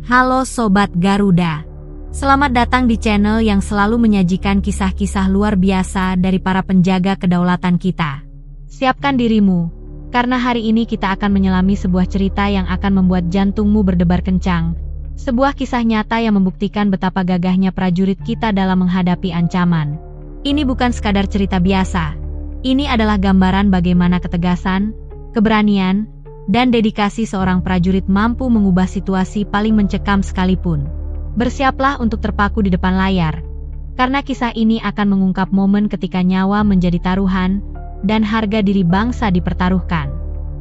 Halo Sobat Garuda. Selamat datang di channel yang selalu menyajikan kisah-kisah luar biasa dari para penjaga kedaulatan kita. Siapkan dirimu, karena hari ini kita akan menyelami sebuah cerita yang akan membuat jantungmu berdebar kencang. Sebuah kisah nyata yang membuktikan betapa gagahnya prajurit kita dalam menghadapi ancaman. Ini bukan sekadar cerita biasa. Ini adalah gambaran bagaimana ketegasan, keberanian, dan dedikasi seorang prajurit mampu mengubah situasi paling mencekam sekalipun. Bersiaplah untuk terpaku di depan layar, karena kisah ini akan mengungkap momen ketika nyawa menjadi taruhan, dan harga diri bangsa dipertaruhkan.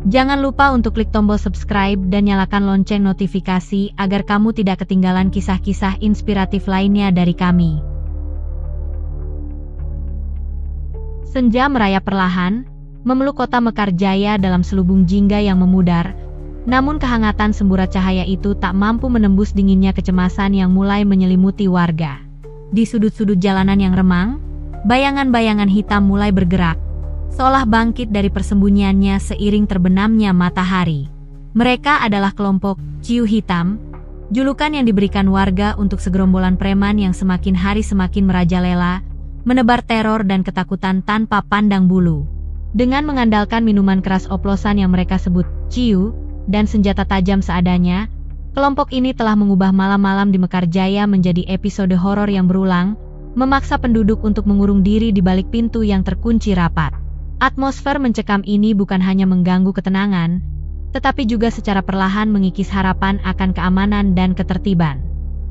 Jangan lupa untuk klik tombol subscribe dan nyalakan lonceng notifikasi agar kamu tidak ketinggalan kisah-kisah inspiratif lainnya dari kami. Senja merayap perlahan, memeluk kota Mekarjaya dalam selubung jingga yang memudar, namun kehangatan semburat cahaya itu tak mampu menembus dinginnya kecemasan yang mulai menyelimuti warga. Di sudut-sudut jalanan yang remang, bayangan-bayangan hitam mulai bergerak, seolah bangkit dari persembunyiannya seiring terbenamnya matahari. Mereka adalah kelompok Ciu Hitam, julukan yang diberikan warga untuk segerombolan preman yang semakin hari semakin merajalela, menebar teror dan ketakutan tanpa pandang bulu. Dengan mengandalkan minuman keras oplosan yang mereka sebut Ciu, dan senjata tajam seadanya, kelompok ini telah mengubah malam-malam di Mekarjaya menjadi episode horor yang berulang, memaksa penduduk untuk mengurung diri di balik pintu yang terkunci rapat. Atmosfer mencekam ini bukan hanya mengganggu ketenangan, tetapi juga secara perlahan mengikis harapan akan keamanan dan ketertiban.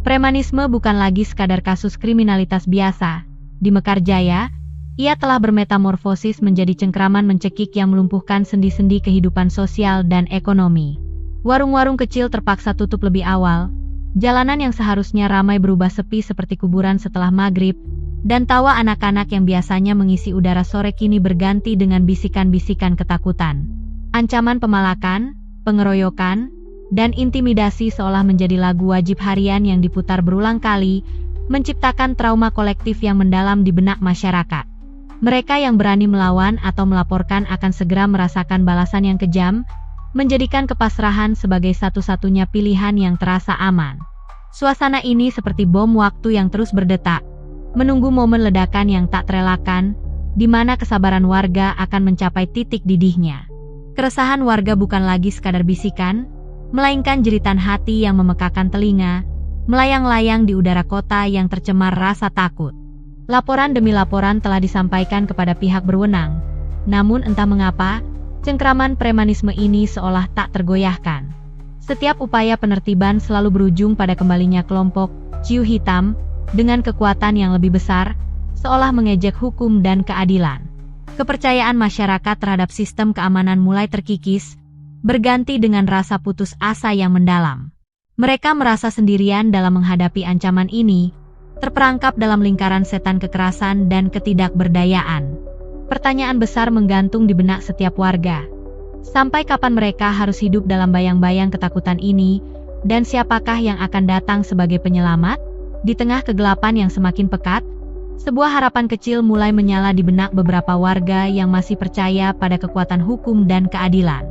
Premanisme bukan lagi sekadar kasus kriminalitas biasa. Di Mekarjaya, ia telah bermetamorfosis menjadi cengkraman mencekik yang melumpuhkan sendi-sendi kehidupan sosial dan ekonomi. Warung-warung kecil terpaksa tutup lebih awal, jalanan yang seharusnya ramai berubah sepi seperti kuburan setelah maghrib, dan tawa anak-anak yang biasanya mengisi udara sore kini berganti dengan bisikan-bisikan ketakutan. Ancaman pemalakan, pengeroyokan, dan intimidasi seolah menjadi lagu wajib harian yang diputar berulang kali, menciptakan trauma kolektif yang mendalam di benak masyarakat. Mereka yang berani melawan atau melaporkan akan segera merasakan balasan yang kejam, menjadikan kepasrahan sebagai satu-satunya pilihan yang terasa aman. Suasana ini seperti bom waktu yang terus berdetak, menunggu momen ledakan yang tak terelakkan, di mana kesabaran warga akan mencapai titik didihnya. Keresahan warga bukan lagi sekadar bisikan, melainkan jeritan hati yang memekakan telinga, melayang-layang di udara kota yang tercemar rasa takut. Laporan demi laporan telah disampaikan kepada pihak berwenang, namun entah mengapa, cengkraman premanisme ini seolah tak tergoyahkan. Setiap upaya penertiban selalu berujung pada kembalinya kelompok Ciu Hitam, dengan kekuatan yang lebih besar, seolah mengejek hukum dan keadilan. Kepercayaan masyarakat terhadap sistem keamanan mulai terkikis, berganti dengan rasa putus asa yang mendalam. Mereka merasa sendirian dalam menghadapi ancaman ini, terperangkap dalam lingkaran setan kekerasan dan ketidakberdayaan. Pertanyaan besar menggantung di benak setiap warga. Sampai kapan mereka harus hidup dalam bayang-bayang ketakutan ini, dan siapakah yang akan datang sebagai penyelamat? Di tengah kegelapan yang semakin pekat, sebuah harapan kecil mulai menyala di benak beberapa warga yang masih percaya pada kekuatan hukum dan keadilan.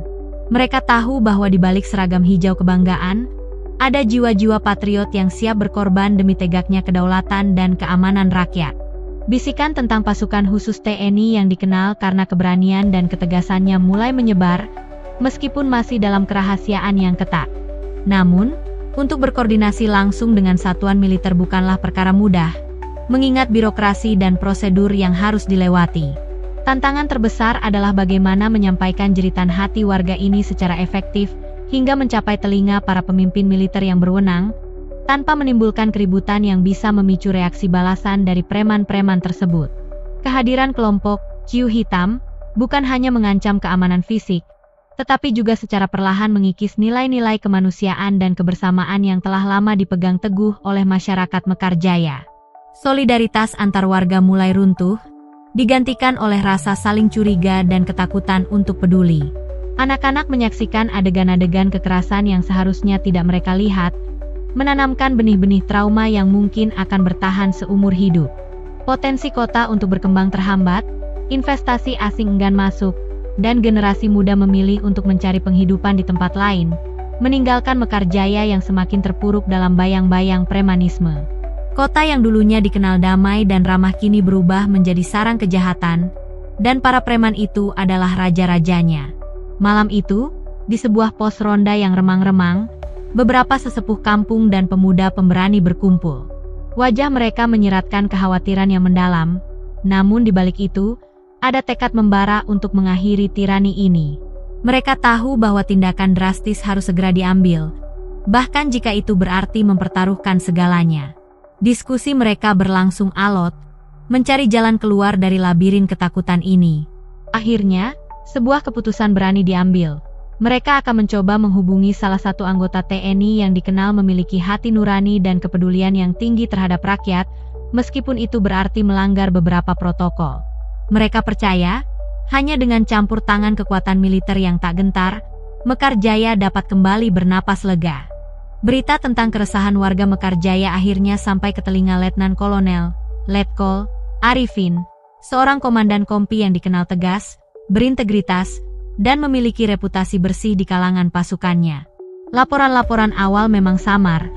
Mereka tahu bahwa di balik seragam hijau kebanggaan, ada jiwa-jiwa patriot yang siap berkorban demi tegaknya kedaulatan dan keamanan rakyat. Bisikan tentang pasukan khusus TNI yang dikenal karena keberanian dan ketegasannya mulai menyebar, meskipun masih dalam kerahasiaan yang ketat. Namun, untuk berkoordinasi langsung dengan satuan militer bukanlah perkara mudah, mengingat birokrasi dan prosedur yang harus dilewati. Tantangan terbesar adalah bagaimana menyampaikan jeritan hati warga ini secara efektif, hingga mencapai telinga para pemimpin militer yang berwenang, tanpa menimbulkan keributan yang bisa memicu reaksi balasan dari preman-preman tersebut. Kehadiran kelompok Ciu Hitam bukan hanya mengancam keamanan fisik, tetapi juga secara perlahan mengikis nilai-nilai kemanusiaan dan kebersamaan yang telah lama dipegang teguh oleh masyarakat Mekarjaya. Solidaritas antar warga mulai runtuh, digantikan oleh rasa saling curiga dan ketakutan untuk peduli. Anak-anak menyaksikan adegan-adegan kekerasan yang seharusnya tidak mereka lihat, menanamkan benih-benih trauma yang mungkin akan bertahan seumur hidup. Potensi kota untuk berkembang terhambat, investasi asing enggan masuk, dan generasi muda memilih untuk mencari penghidupan di tempat lain. meninggalkan Mekarjaya yang semakin terpuruk dalam bayang-bayang premanisme. Kota yang dulunya dikenal damai dan ramah kini berubah menjadi sarang kejahatan, dan para preman itu adalah raja-rajanya. Malam itu, di sebuah pos ronda yang remang-remang, beberapa sesepuh kampung dan pemuda pemberani berkumpul. Wajah mereka menyiratkan kekhawatiran yang mendalam, namun di balik itu, ada tekad membara untuk mengakhiri tirani ini. Mereka tahu bahwa tindakan drastis harus segera diambil, bahkan jika itu berarti mempertaruhkan segalanya. Diskusi mereka berlangsung alot, mencari jalan keluar dari labirin ketakutan ini. Akhirnya, sebuah keputusan berani diambil. Mereka akan mencoba menghubungi salah satu anggota TNI yang dikenal memiliki hati nurani dan kepedulian yang tinggi terhadap rakyat, meskipun itu berarti melanggar beberapa protokol. Mereka percaya, hanya dengan campur tangan kekuatan militer yang tak gentar, Mekarjaya dapat kembali bernapas lega. Berita tentang keresahan warga Mekarjaya akhirnya sampai ke telinga Letnan Kolonel, Letkol, Arifin, seorang komandan kompi yang dikenal tegas, berintegritas, dan memiliki reputasi bersih di kalangan pasukannya. Laporan-laporan awal memang samar,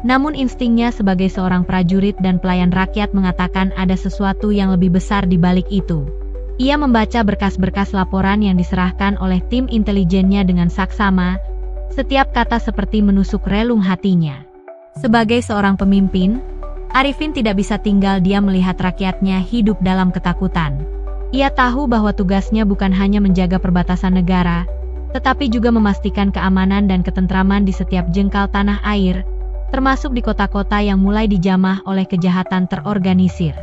namun instingnya sebagai seorang prajurit dan pelayan rakyat mengatakan ada sesuatu yang lebih besar di balik itu. Ia membaca berkas-berkas laporan yang diserahkan oleh tim intelijennya dengan saksama, setiap kata seperti menusuk relung hatinya. Sebagai seorang pemimpin, Arifin tidak bisa tinggal diam melihat rakyatnya hidup dalam ketakutan. Ia tahu bahwa tugasnya bukan hanya menjaga perbatasan negara, tetapi juga memastikan keamanan dan ketentraman di setiap jengkal tanah air, termasuk di kota-kota yang mulai dijamah oleh kejahatan terorganisir.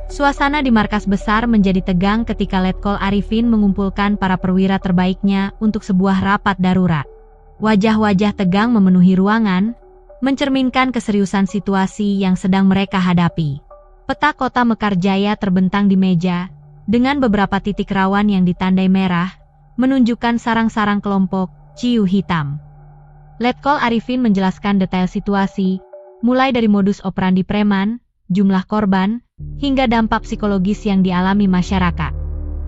Suasana di markas besar menjadi tegang ketika Letkol Arifin mengumpulkan para perwira terbaiknya untuk sebuah rapat darurat. Wajah-wajah tegang memenuhi ruangan, mencerminkan keseriusan situasi yang sedang mereka hadapi. Peta kota Mekarjaya terbentang di meja, dengan beberapa titik rawan yang ditandai merah, menunjukkan sarang-sarang kelompok Ciu Hitam. Letkol Arifin menjelaskan detail situasi, mulai dari modus operandi preman, jumlah korban, hingga dampak psikologis yang dialami masyarakat.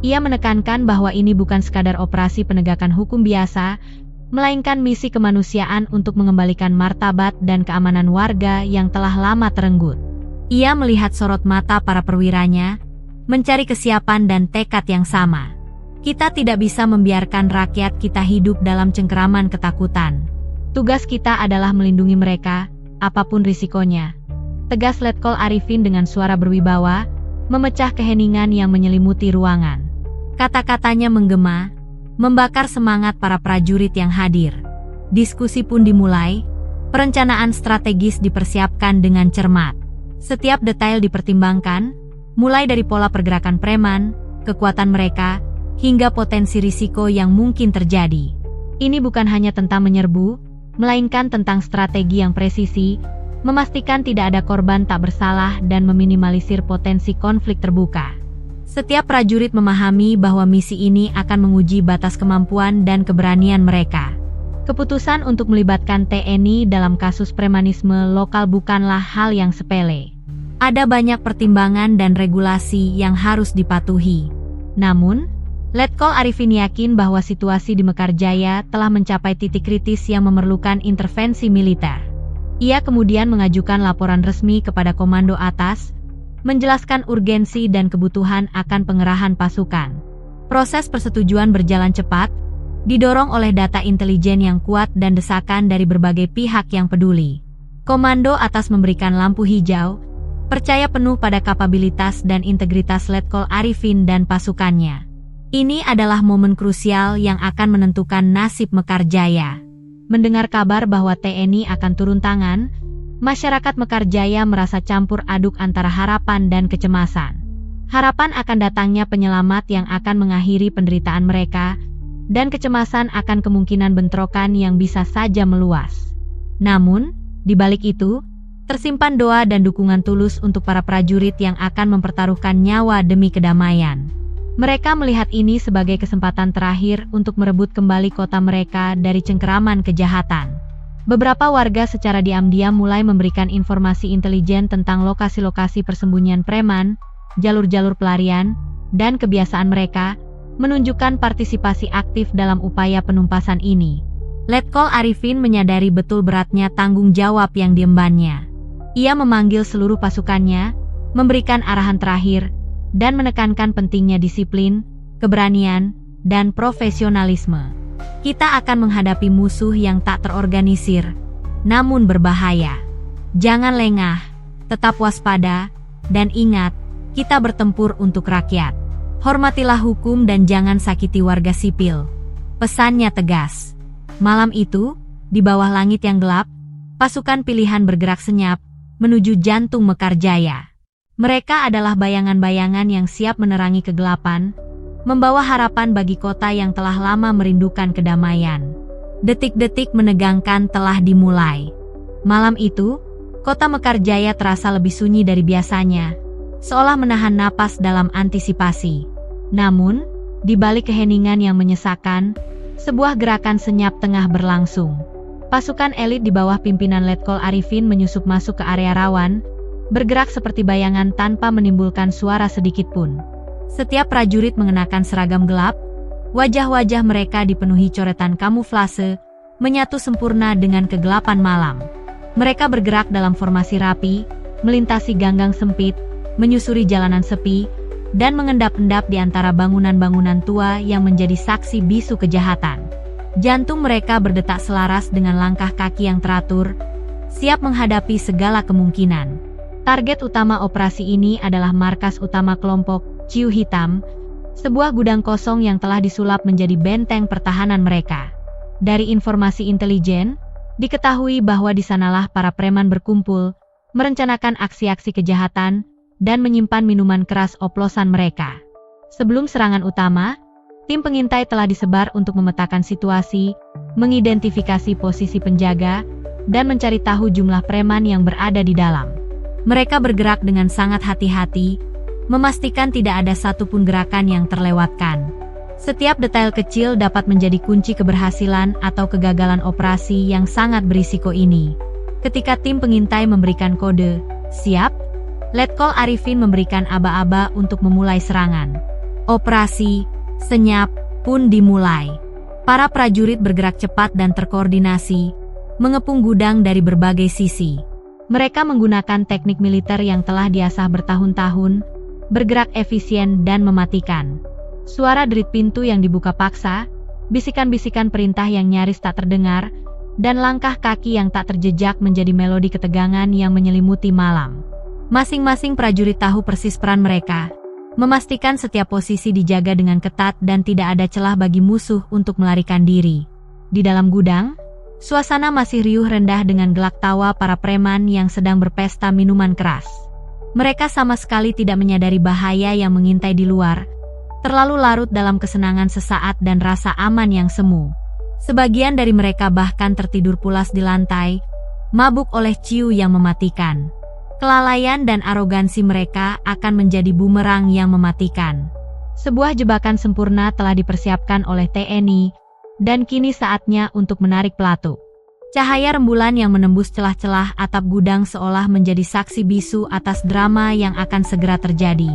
Ia menekankan bahwa ini bukan sekadar operasi penegakan hukum biasa, melainkan misi kemanusiaan untuk mengembalikan martabat dan keamanan warga yang telah lama terenggut. Ia melihat sorot mata para perwiranya, mencari kesiapan dan tekad yang sama. Kita tidak bisa membiarkan rakyat kita hidup dalam cengkeraman ketakutan. Tugas kita adalah melindungi mereka, apapun risikonya. Tegas Letkol Arifin dengan suara berwibawa, memecah keheningan yang menyelimuti ruangan. Kata-katanya menggema, membakar semangat para prajurit yang hadir. Diskusi pun dimulai, perencanaan strategis dipersiapkan dengan cermat. Setiap detail dipertimbangkan, mulai dari pola pergerakan preman, kekuatan mereka, hingga potensi risiko yang mungkin terjadi. Ini bukan hanya tentang menyerbu, melainkan tentang strategi yang presisi, memastikan tidak ada korban tak bersalah dan meminimalisir potensi konflik terbuka. Setiap prajurit memahami bahwa misi ini akan menguji batas kemampuan dan keberanian mereka. Keputusan untuk melibatkan TNI dalam kasus premanisme lokal bukanlah hal yang sepele. Ada banyak pertimbangan dan regulasi yang harus dipatuhi. Namun, Letkol Arifin yakin bahwa situasi di Mekarjaya telah mencapai titik kritis yang memerlukan intervensi militer. Ia kemudian mengajukan laporan resmi kepada komando atas, menjelaskan urgensi dan kebutuhan akan pengerahan pasukan. Proses persetujuan berjalan cepat, didorong oleh data intelijen yang kuat dan desakan dari berbagai pihak yang peduli. Komando atas memberikan lampu hijau, percaya penuh pada kapabilitas dan integritas Letkol Arifin dan pasukannya. Ini adalah momen krusial yang akan menentukan nasib Mekarjaya. Mendengar kabar bahwa TNI akan turun tangan, masyarakat Mekarjaya merasa campur aduk antara harapan dan kecemasan. Harapan akan datangnya penyelamat yang akan mengakhiri penderitaan mereka, dan kecemasan akan kemungkinan bentrokan yang bisa saja meluas. Namun, di balik itu, tersimpan doa dan dukungan tulus untuk para prajurit yang akan mempertaruhkan nyawa demi kedamaian. Mereka melihat ini sebagai kesempatan terakhir untuk merebut kembali kota mereka dari cengkeraman kejahatan. Beberapa warga secara diam-diam mulai memberikan informasi intelijen tentang lokasi-lokasi persembunyian preman, jalur-jalur pelarian, dan kebiasaan mereka, menunjukkan partisipasi aktif dalam upaya penumpasan ini. Letkol Arifin menyadari betul beratnya tanggung jawab yang diembannya. Ia memanggil seluruh pasukannya, memberikan arahan terakhir, dan menekankan pentingnya disiplin, keberanian, dan profesionalisme. Kita akan menghadapi musuh yang tak terorganisir, namun berbahaya. Jangan lengah, tetap waspada, dan ingat, kita bertempur untuk rakyat. Hormatilah hukum dan jangan sakiti warga sipil. Pesannya tegas. Malam itu, di bawah langit yang gelap, pasukan pilihan bergerak senyap, menuju jantung Mekarjaya. Mereka adalah bayangan-bayangan yang siap menerangi kegelapan, membawa harapan bagi kota yang telah lama merindukan kedamaian. Detik-detik menegangkan telah dimulai. Malam itu, kota Mekarjaya terasa lebih sunyi dari biasanya, seolah menahan napas dalam antisipasi. Namun, di balik keheningan yang menyesakan, sebuah gerakan senyap tengah berlangsung. Pasukan elit di bawah pimpinan Letkol Arifin menyusup masuk ke area rawan, bergerak seperti bayangan tanpa menimbulkan suara sedikit pun. Setiap prajurit mengenakan seragam gelap, wajah-wajah mereka dipenuhi coretan kamuflase, menyatu sempurna dengan kegelapan malam. Mereka bergerak dalam formasi rapi, melintasi ganggang sempit, menyusuri jalanan sepi, dan mengendap-endap di antara bangunan-bangunan tua yang menjadi saksi bisu kejahatan. Jantung mereka berdetak selaras dengan langkah kaki yang teratur, siap menghadapi segala kemungkinan. Target utama operasi ini adalah markas utama kelompok Ciu Hitam, sebuah gudang kosong yang telah disulap menjadi benteng pertahanan mereka. Dari informasi intelijen, diketahui bahwa di sanalah para preman berkumpul, merencanakan aksi-aksi kejahatan, dan menyimpan minuman keras oplosan mereka. Sebelum serangan utama, tim pengintai telah disebar untuk memetakan situasi, mengidentifikasi posisi penjaga, dan mencari tahu jumlah preman yang berada di dalam. Mereka bergerak dengan sangat hati-hati, memastikan tidak ada satupun gerakan yang terlewatkan. Setiap detail kecil dapat menjadi kunci keberhasilan atau kegagalan operasi yang sangat berisiko ini. Ketika tim pengintai memberikan kode, "Siap," Letkol Arifin memberikan aba-aba untuk memulai serangan. Operasi senyap pun dimulai. Para prajurit bergerak cepat dan terkoordinasi, mengepung gudang dari berbagai sisi. Mereka menggunakan teknik militer yang telah diasah bertahun-tahun, bergerak efisien dan mematikan. Suara derit pintu yang dibuka paksa, bisikan-bisikan perintah yang nyaris tak terdengar, dan langkah kaki yang tak terjejak menjadi melodi ketegangan yang menyelimuti malam. Masing-masing prajurit tahu persis peran mereka, memastikan setiap posisi dijaga dengan ketat dan tidak ada celah bagi musuh untuk melarikan diri. Di dalam gudang, suasana masih riuh rendah dengan gelak tawa para preman yang sedang berpesta minuman keras. Mereka sama sekali tidak menyadari bahaya yang mengintai di luar, terlalu larut dalam kesenangan sesaat dan rasa aman yang semu. Sebagian dari mereka bahkan tertidur pulas di lantai, mabuk oleh ciu yang mematikan. Kelalaian dan arogansi mereka akan menjadi bumerang yang mematikan. Sebuah jebakan sempurna telah dipersiapkan oleh TNI, dan kini saatnya untuk menarik pelatuk. Cahaya rembulan yang menembus celah-celah atap gudang seolah menjadi saksi bisu atas drama yang akan segera terjadi.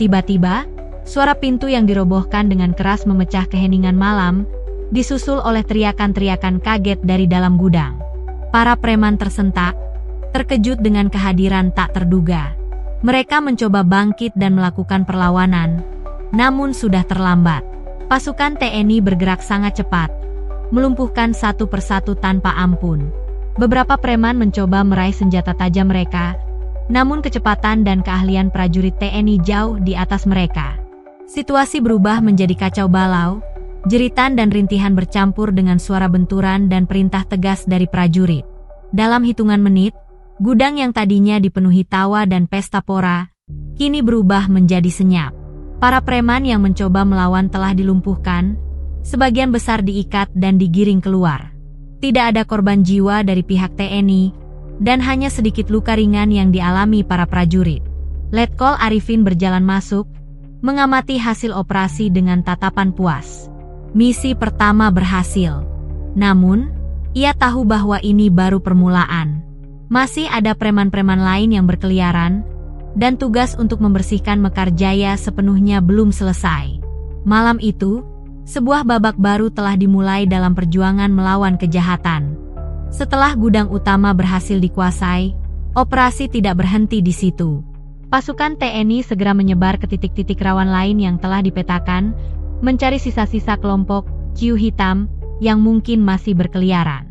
Tiba-tiba, suara pintu yang dirobohkan dengan keras memecah keheningan malam, disusul oleh teriakan-teriakan kaget dari dalam gudang. Para preman tersentak, terkejut dengan kehadiran tak terduga. Mereka mencoba bangkit dan melakukan perlawanan, namun sudah terlambat. Pasukan TNI bergerak sangat cepat, melumpuhkan satu persatu tanpa ampun. Beberapa preman mencoba meraih senjata tajam mereka, namun kecepatan dan keahlian prajurit TNI jauh di atas mereka. Situasi berubah menjadi kacau balau, jeritan dan rintihan bercampur dengan suara benturan dan perintah tegas dari prajurit. Dalam hitungan menit, gudang yang tadinya dipenuhi tawa dan pesta pora, kini berubah menjadi senyap. Para preman yang mencoba melawan telah dilumpuhkan, sebagian besar diikat dan digiring keluar. Tidak ada korban jiwa dari pihak TNI, dan hanya sedikit luka ringan yang dialami para prajurit. Letkol Arifin berjalan masuk, mengamati hasil operasi dengan tatapan puas. Misi pertama berhasil. Namun, ia tahu bahwa ini baru permulaan. Masih ada preman-preman lain yang berkeliaran, dan tugas untuk membersihkan Mekarjaya sepenuhnya belum selesai. Malam itu, Sebuah babak baru telah dimulai dalam perjuangan melawan kejahatan. Setelah gudang utama berhasil dikuasai, operasi tidak berhenti di situ. Pasukan TNI segera menyebar ke titik-titik rawan lain yang telah dipetakan, mencari sisa-sisa kelompok ciu hitam yang mungkin masih berkeliaran.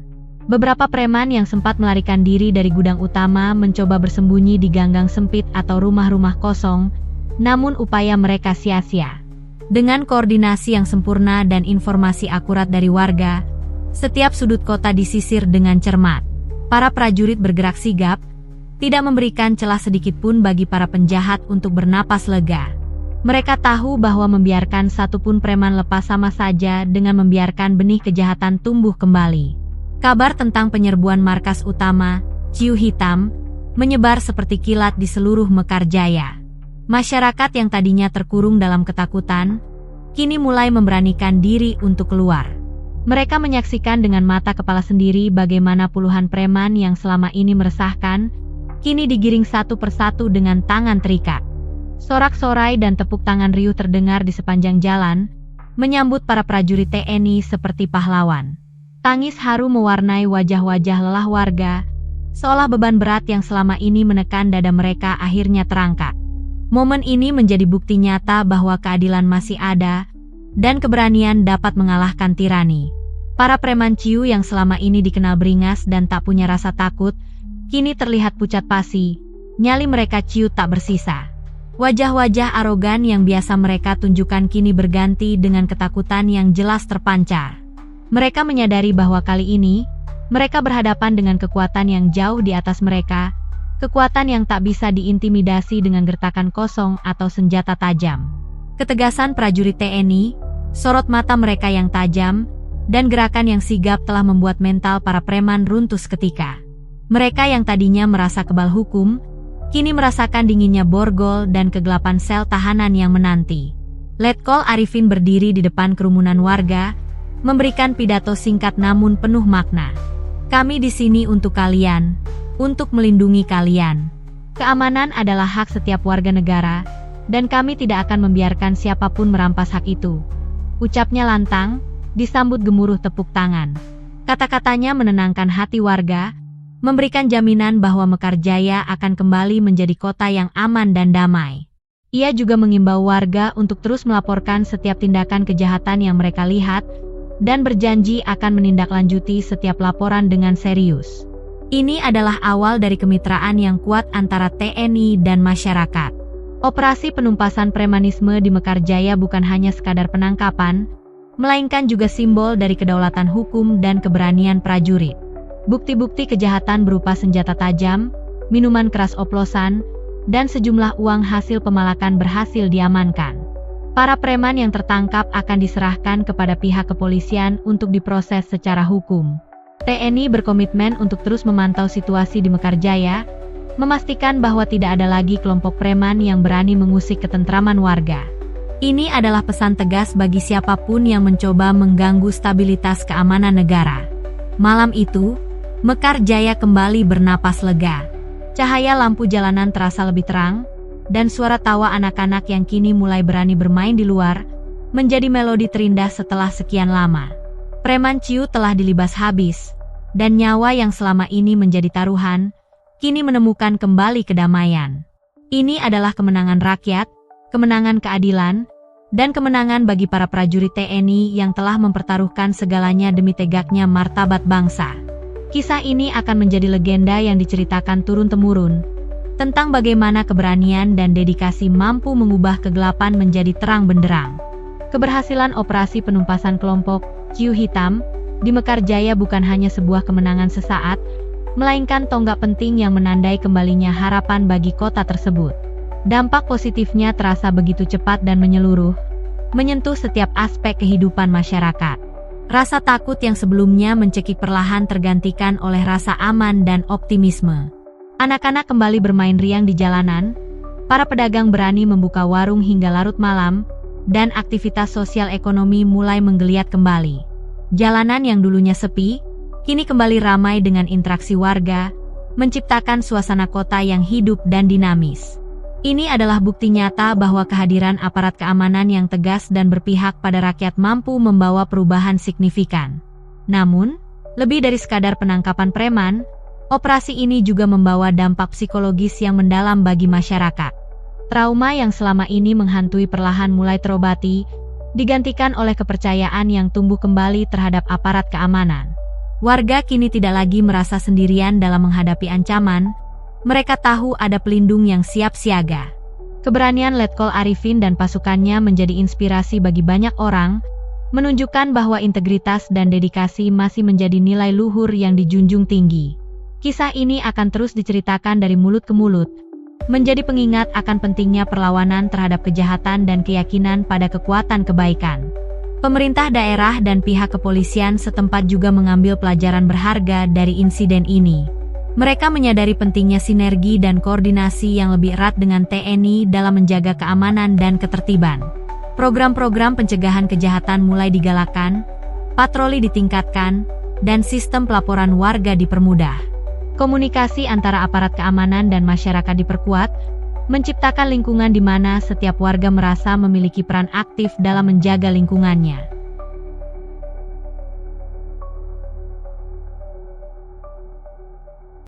Beberapa preman yang sempat melarikan diri dari gudang utama mencoba bersembunyi di ganggang sempit atau rumah-rumah kosong, namun upaya mereka sia-sia. Dengan koordinasi yang sempurna dan informasi akurat dari warga, setiap sudut kota disisir dengan cermat. Para prajurit bergerak sigap, tidak memberikan celah sedikit pun bagi para penjahat untuk bernapas lega. Mereka tahu bahwa membiarkan satu pun preman lepas sama saja dengan membiarkan benih kejahatan tumbuh kembali. Kabar tentang penyerbuan markas utama, Ciu Hitam, menyebar seperti kilat di seluruh Mekarjaya. Masyarakat yang tadinya terkurung dalam ketakutan, kini mulai memberanikan diri untuk keluar. Mereka menyaksikan dengan mata kepala sendiri bagaimana puluhan preman yang selama ini meresahkan, kini digiring satu persatu dengan tangan terikat. Sorak-sorai dan tepuk tangan riuh terdengar di sepanjang jalan, menyambut para prajurit TNI seperti pahlawan. Tangis haru mewarnai wajah-wajah lelah warga, seolah beban berat yang selama ini menekan dada mereka akhirnya terangkat. Momen ini menjadi bukti nyata bahwa keadilan masih ada, dan keberanian dapat mengalahkan tirani. Para preman ciu yang selama ini dikenal beringas dan tak punya rasa takut, kini terlihat pucat pasi, nyali mereka ciut tak bersisa. Wajah-wajah arogan yang biasa mereka tunjukkan kini berganti dengan ketakutan yang jelas terpancar. Mereka menyadari bahwa kali ini, mereka berhadapan dengan kekuatan yang jauh di atas mereka, kekuatan yang tak bisa diintimidasi dengan gertakan kosong atau senjata tajam. Ketegasan prajurit TNI, sorot mata mereka yang tajam, dan gerakan yang sigap telah membuat mental para preman runtuh seketika. Mereka yang tadinya merasa kebal hukum, kini merasakan dinginnya borgol dan kegelapan sel tahanan yang menanti. Letkol Arifin berdiri di depan kerumunan warga, memberikan pidato singkat namun penuh makna. Kami di sini untuk kalian, untuk melindungi kalian. Keamanan adalah hak setiap warga negara, dan kami tidak akan membiarkan siapapun merampas hak itu. Ucapnya lantang, disambut gemuruh tepuk tangan. Kata-katanya menenangkan hati warga, memberikan jaminan bahwa Mekarjaya akan kembali menjadi kota yang aman dan damai. Ia juga mengimbau warga untuk terus melaporkan setiap tindakan kejahatan yang mereka lihat, dan berjanji akan menindaklanjuti setiap laporan dengan serius. Ini adalah awal dari kemitraan yang kuat antara TNI dan masyarakat. Operasi penumpasan premanisme di Mekarjaya bukan hanya sekadar penangkapan, melainkan juga simbol dari kedaulatan hukum dan keberanian prajurit. Bukti-bukti kejahatan berupa senjata tajam, minuman keras oplosan, dan sejumlah uang hasil pemalakan berhasil diamankan. Para preman yang tertangkap akan diserahkan kepada pihak kepolisian untuk diproses secara hukum. TNI berkomitmen untuk terus memantau situasi di Mekarjaya, memastikan bahwa tidak ada lagi kelompok preman yang berani mengusik ketentraman warga. Ini adalah pesan tegas bagi siapapun yang mencoba mengganggu stabilitas keamanan negara. Malam itu, Mekarjaya kembali bernapas lega. Cahaya lampu jalanan terasa lebih terang, dan suara tawa anak-anak yang kini mulai berani bermain di luar, menjadi melodi terindah setelah sekian lama. Preman ciu telah dilibas habis, dan nyawa yang selama ini menjadi taruhan, kini menemukan kembali kedamaian. Ini adalah kemenangan rakyat, kemenangan keadilan, dan kemenangan bagi para prajurit TNI yang telah mempertaruhkan segalanya demi tegaknya martabat bangsa. Kisah ini akan menjadi legenda yang diceritakan turun-temurun, tentang bagaimana keberanian dan dedikasi mampu mengubah kegelapan menjadi terang benderang. Keberhasilan operasi penumpasan kelompok Ciu Hitam di Mekarjaya bukan hanya sebuah kemenangan sesaat, melainkan tonggak penting yang menandai kembalinya harapan bagi kota tersebut. Dampak positifnya terasa begitu cepat dan menyeluruh, menyentuh setiap aspek kehidupan masyarakat. Rasa takut yang sebelumnya mencekik perlahan tergantikan oleh rasa aman dan optimisme. Anak-anak kembali bermain riang di jalanan, para pedagang berani membuka warung hingga larut malam, dan aktivitas sosial ekonomi mulai menggeliat kembali. Jalanan yang dulunya sepi, kini kembali ramai dengan interaksi warga, menciptakan suasana kota yang hidup dan dinamis. Ini adalah bukti nyata bahwa kehadiran aparat keamanan yang tegas dan berpihak pada rakyat mampu membawa perubahan signifikan. Namun, lebih dari sekadar penangkapan preman, operasi ini juga membawa dampak psikologis yang mendalam bagi masyarakat. Trauma yang selama ini menghantui perlahan mulai terobati, digantikan oleh kepercayaan yang tumbuh kembali terhadap aparat keamanan. Warga kini tidak lagi merasa sendirian dalam menghadapi ancaman, mereka tahu ada pelindung yang siap siaga. Keberanian Letkol Arifin dan pasukannya menjadi inspirasi bagi banyak orang, menunjukkan bahwa integritas dan dedikasi masih menjadi nilai luhur yang dijunjung tinggi. Kisah ini akan terus diceritakan dari mulut ke mulut, menjadi pengingat akan pentingnya perlawanan terhadap kejahatan dan keyakinan pada kekuatan kebaikan. Pemerintah daerah dan pihak kepolisian setempat juga mengambil pelajaran berharga dari insiden ini. Mereka menyadari pentingnya sinergi dan koordinasi yang lebih erat dengan TNI dalam menjaga keamanan dan ketertiban. Program-program pencegahan kejahatan mulai digalakkan, patroli ditingkatkan, dan sistem pelaporan warga dipermudah. Komunikasi antara aparat keamanan dan masyarakat diperkuat, menciptakan lingkungan di mana setiap warga merasa memiliki peran aktif dalam menjaga lingkungannya.